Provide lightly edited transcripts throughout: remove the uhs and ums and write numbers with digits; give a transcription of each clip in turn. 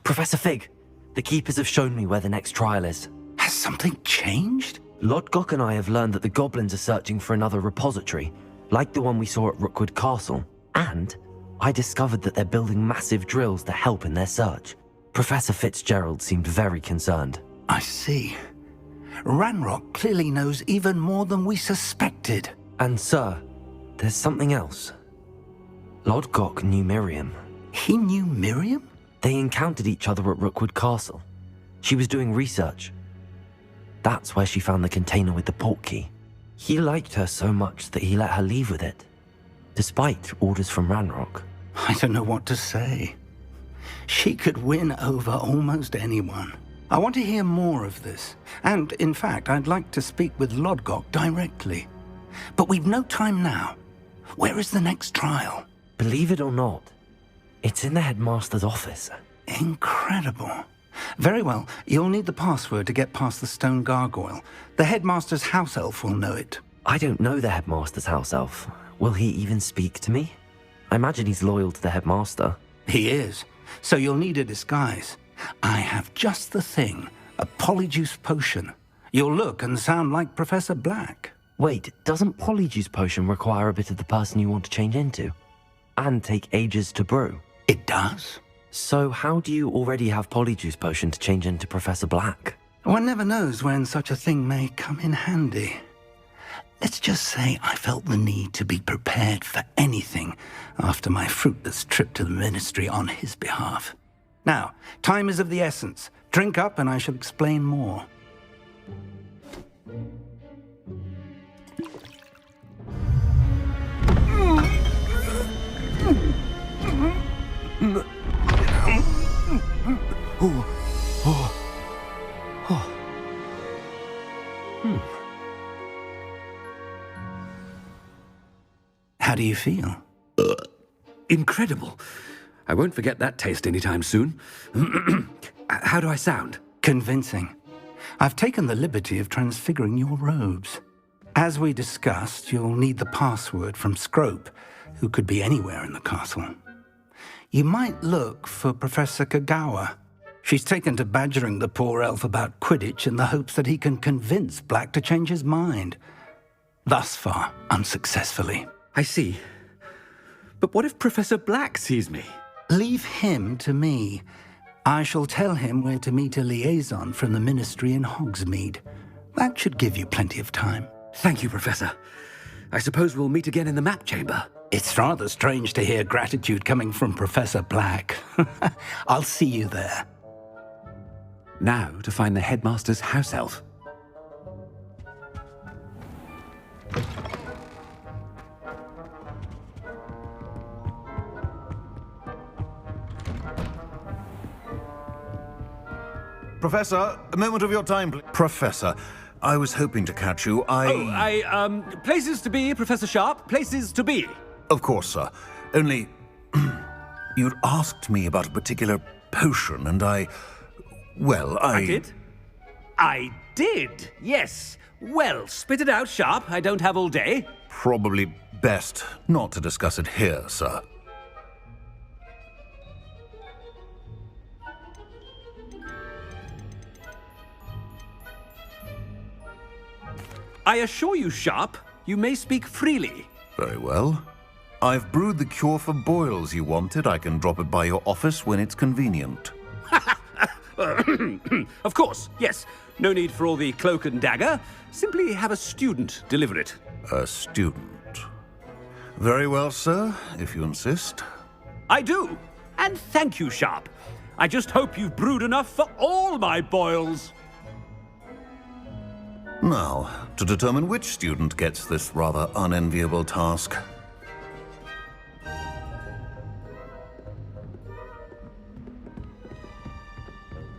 Professor Fig, the Keepers have shown me where the next trial is. Has something changed? Lodgok and I have learned that the goblins are searching for another repository, like the one we saw at Rookwood Castle. And I discovered that they're building massive drills to help in their search. Professor Fitzgerald seemed very concerned. I see. Ranrock clearly knows even more than we suspected. And sir, there's something else. Lodgok knew Miriam. He knew Miriam? They encountered each other at Rookwood Castle. She was doing research. That's where she found the container with the portkey. He liked her so much that he let her leave with it, despite orders from Ranrock. I don't know what to say. She could win over almost anyone. I want to hear more of this. And, in fact, I'd like to speak with Lodgok directly. But we've no time now. Where is the next trial? Believe it or not, it's in the headmaster's office. Incredible. Very well, you'll need the password to get past the stone gargoyle. The headmaster's house elf will know it. I don't know the headmaster's house elf. Will he even speak to me? I imagine he's loyal to the headmaster. He is. So you'll need a disguise. I have just the thing. A polyjuice potion. You'll look and sound like Professor Black. Wait, doesn't polyjuice potion require a bit of the person you want to change into? And take ages to brew? It does. So how do you already have polyjuice potion to change into Professor Black? One never knows when such a thing may come in handy. Let's just say I felt the need to be prepared for anything after my fruitless trip to the ministry on his behalf. Now, time is of the essence. Drink up and I shall explain more. How do you feel? Incredible. I won't forget that taste anytime soon. How do I sound? Convincing. I've taken the liberty of transfiguring your robes. As we discussed, you'll need the password from Scrope, who could be anywhere in the castle. You might look for Professor Kagawa. She's taken to badgering the poor elf about Quidditch in the hopes that he can convince Black to change his mind. Thus far, unsuccessfully. I see. But what if Professor Black sees me? Leave him to me. I shall tell him where to meet a liaison from the ministry in Hogsmeade. That should give you plenty of time. Thank you, Professor. I suppose we'll meet again in the map chamber. It's rather strange to hear gratitude coming from Professor Black. I'll see you there. Now to find the headmaster's house elf. Professor, a moment of your time, please. Professor, I was hoping to catch you. Places to be, Professor Sharp. Places to be. Of course, sir. Only, you'd asked me about a particular potion, and I did? I did, yes. Well, spit it out, Sharp. I don't have all day. Probably best not to discuss it here, sir. I assure you, Sharp, you may speak freely. Very well. I've brewed the cure for boils you wanted. I can drop it by your office when it's convenient. Of course, yes. No need for all the cloak and dagger. Simply have a student deliver it. A student. Very well, sir, if you insist. I do. And thank you, Sharp. I just hope you've brewed enough for all my boils. Now, to determine which student gets this rather unenviable task.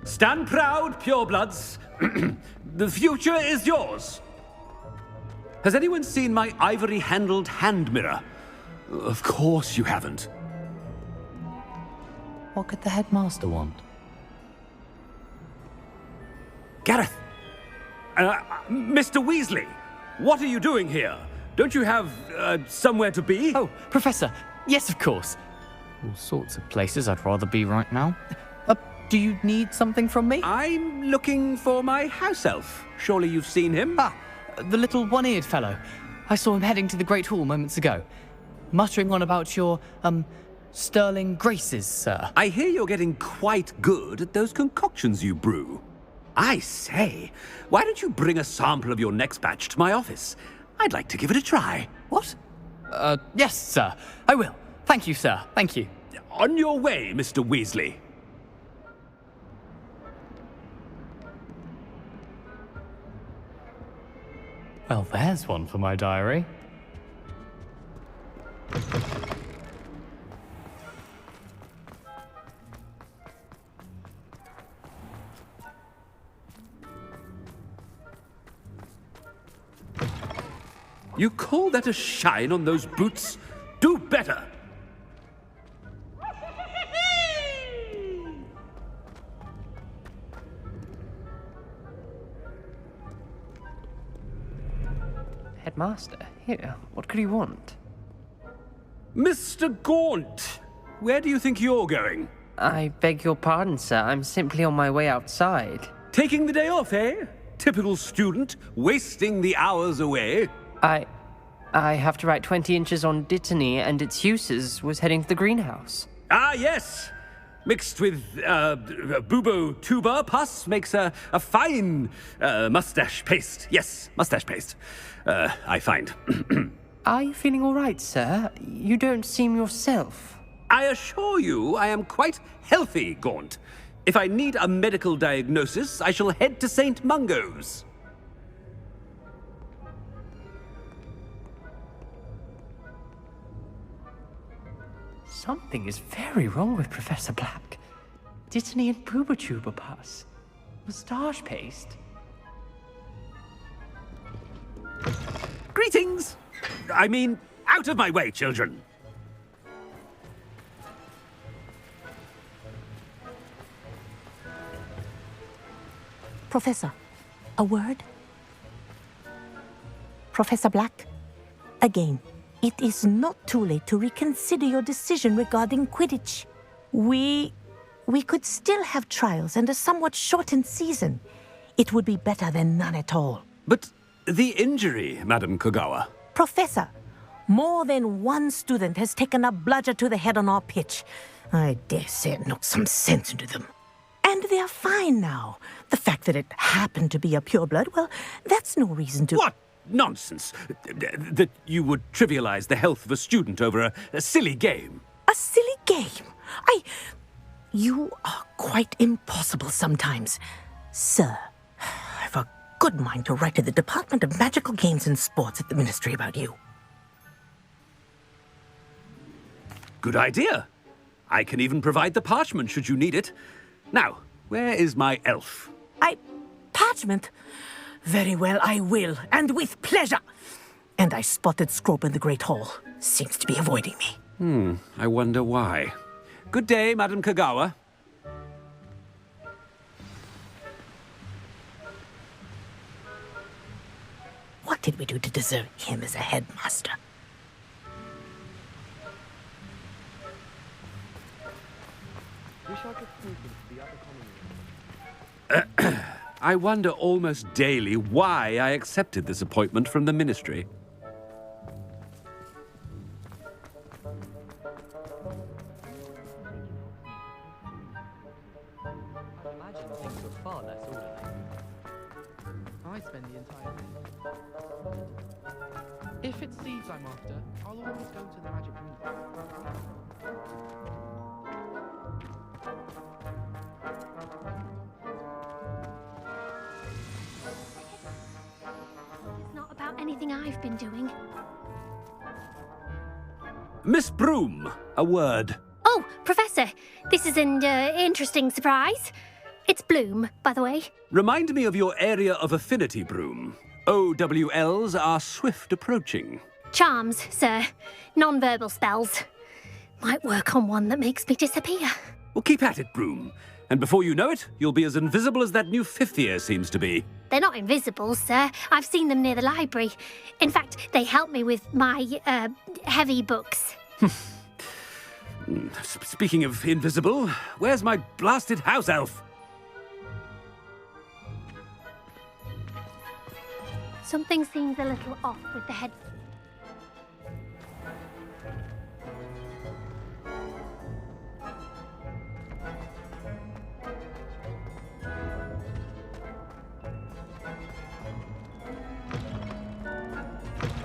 Stand proud, purebloods. The future is yours. Has anyone seen my ivory-handled hand mirror? Of course you haven't. What could the headmaster want? Gareth! Mr. Weasley, what are you doing here? Don't you have, somewhere to be? Oh, Professor, yes, of course. All sorts of places I'd rather be right now. Do you need something from me? I'm looking for my house elf. Surely you've seen him? Ah, the little one-eared fellow. I saw him heading to the Great Hall moments ago, muttering on about your, sterling graces, sir. I hear you're getting quite good at those concoctions you brew. I say, why don't you bring a sample of your next batch to my office? I'd like to give it a try. What? Yes, sir. I will. Thank you, sir. Thank you. On your way, Mr. Weasley. Well, there's one for my diary. You call that a shine on those boots? Do better! Headmaster, here, what could you want? Mr. Gaunt, where do you think you're going? I beg your pardon, sir. I'm simply on my way outside. Taking the day off, eh? Typical student, wasting the hours away. I have to write 20 inches on Dittany and its uses. Was heading to the greenhouse. Ah, yes! Mixed with bubo tuber pus makes a fine mustache paste. Yes, mustache paste. I find. Are you feeling all right, sir? You don't seem yourself. I assure you I am quite healthy, Gaunt. If I need a medical diagnosis, I shall head to St. Mungo's. Something is very wrong with Professor Black. Dittany and Booba pus. Moustache paste. Greetings! I mean, out of my way, children. Professor, a word? Professor Black, again, it is not too late to reconsider your decision regarding Quidditch. We could still have trials and a somewhat shortened season. It would be better than none at all. But the injury, Madam Kogawa. Professor, more than one student has taken a bludger to the head on our pitch. I dare say it knocked some sense into them. And they're fine now. The fact that it happened to be a pureblood, well, that's no reason to... What nonsense! That you would trivialize the health of a student over a silly game. A silly game? You are quite impossible sometimes. Sir, I've a good mind to write to the Department of Magical Games and Sports at the Ministry about you. Good idea. I can even provide the parchment should you need it. Now, where is my elf? Parchment? Very well, I will, and with pleasure. And I spotted Scrope in the Great Hall. Seems to be avoiding me. I wonder why. Good day, Madam Kogawa. What did we do to deserve him as a headmaster? I wonder almost daily why I accepted this appointment from the Ministry. I imagine things were far less orderly. I spend the entire day. If it's thieves I'm after, I'll always go to the magic room. It's not about anything I've been doing. Miss Broom, a word. Oh, Professor, this is an interesting surprise. It's Bloom, by the way. Remind me of your area of affinity, Broom. OWLs are swift approaching. Charms, sir. Non-verbal spells. Might work on one that makes me disappear. Well, keep at it, Broom. And before you know it, you'll be as invisible as that new fifth year seems to be. They're not invisible, sir. I've seen them near the library. In fact, they help me with my, heavy books. Speaking of invisible, where's my blasted house elf? Something seems a little off with the head.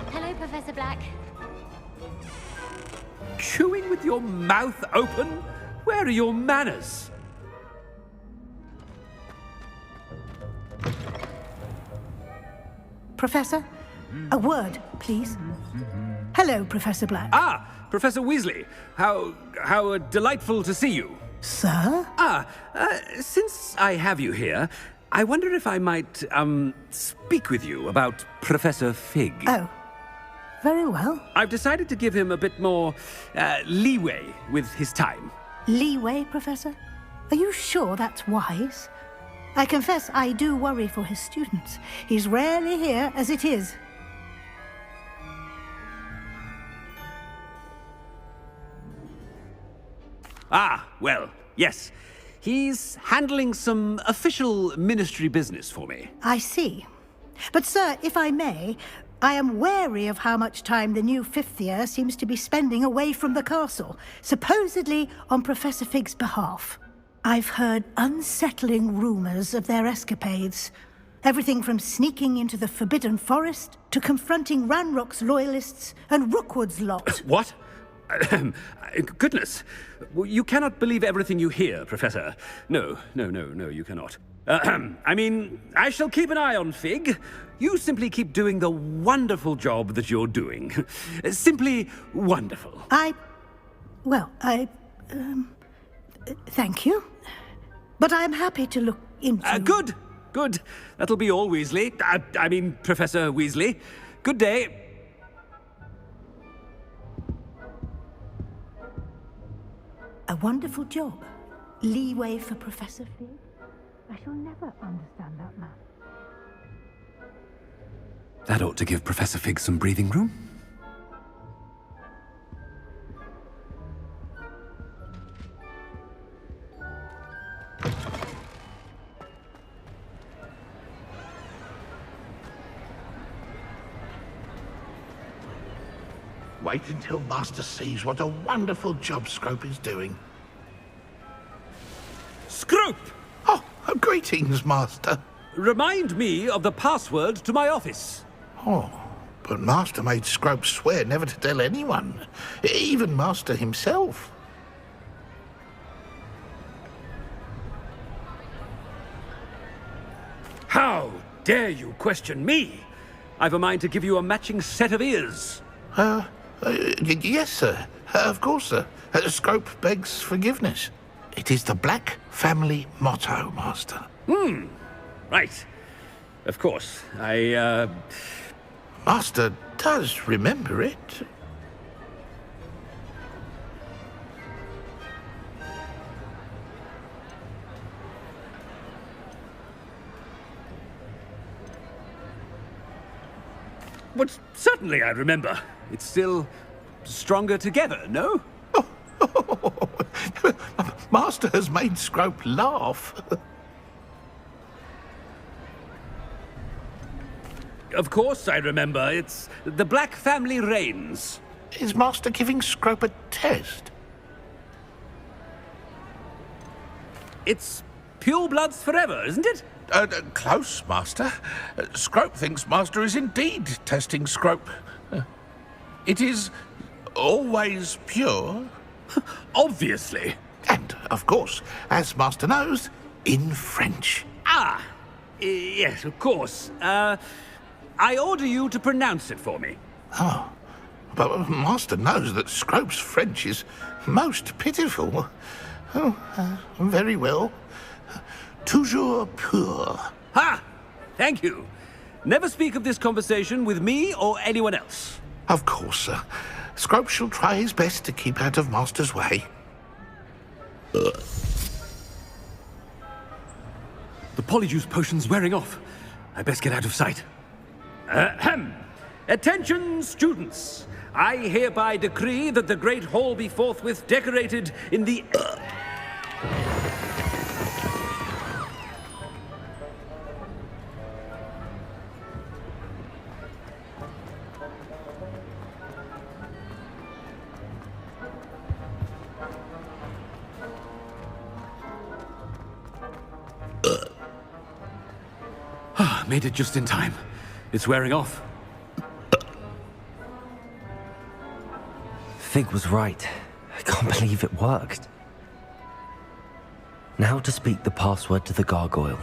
Hello, Professor Black. Chewing with your mouth open? Where are your manners? Professor, a word, please. Hello, Professor Black. Ah, Professor Weasley. How delightful to see you. Sir? Since I have you here, I wonder if I might, speak with you about Professor Fig. Oh, very well. I've decided to give him a bit more, leeway with his time. Leeway, Professor? Are you sure that's wise? I confess I do worry for his students. He's rarely here as it is. Ah, well, yes. He's handling some official ministry business for me. I see. But, sir, if I may, I am wary of how much time the new fifth year seems to be spending away from the castle, supposedly on Professor Fig's behalf. I've heard unsettling rumors of their escapades. Everything from sneaking into the Forbidden Forest to confronting Ranrock's loyalists and Rookwood's lot. What? Goodness. You cannot believe everything you hear, Professor. No, you cannot. I mean, I shall keep an eye on Fig. You simply keep doing the wonderful job that you're doing. Simply wonderful. Thank you. But I'm happy to look into... Good. That'll be all, Weasley. I mean, Professor Weasley. Good day. A wonderful job. Leeway for Professor Fig. I shall never understand that man. That ought to give Professor Fig some breathing room. Wait until Master sees what a wonderful job Scrope is doing. Scrope! Oh, greetings, Master. Remind me of the password to my office. Oh, but Master made Scrope swear never to tell anyone, even Master himself. How dare you question me? I've a mind to give you a matching set of ears. Yes, sir. Of course, sir. Scrope begs forgiveness. It is the Black family motto, Master. Right. Of course. Master does remember it. But certainly I remember. It's still stronger together, no? Master has made Scrope laugh. Of course I remember. It's the Black family reigns. Is Master giving Scrope a test? It's pure bloods forever, isn't it? Close, Master. Scrope thinks Master is indeed testing Scrope. It is always pure. Obviously. And, of course, as Master knows, in French. Ah, yes, of course. I order you to pronounce it for me. Oh, but Master knows that Scrope's French is most pitiful. Oh, very well. Toujours pur. Ha! Thank you. Never speak of this conversation with me or anyone else. Of course, sir. Scrope shall try his best to keep out of Master's way. The polyjuice potion's wearing off. I best get out of sight. Ahem. Attention, students. I hereby decree that the Great Hall be forthwith decorated in the... Made it just in time. It's wearing off. Fig was right. I can't believe it worked. Now to speak the password to the gargoyle.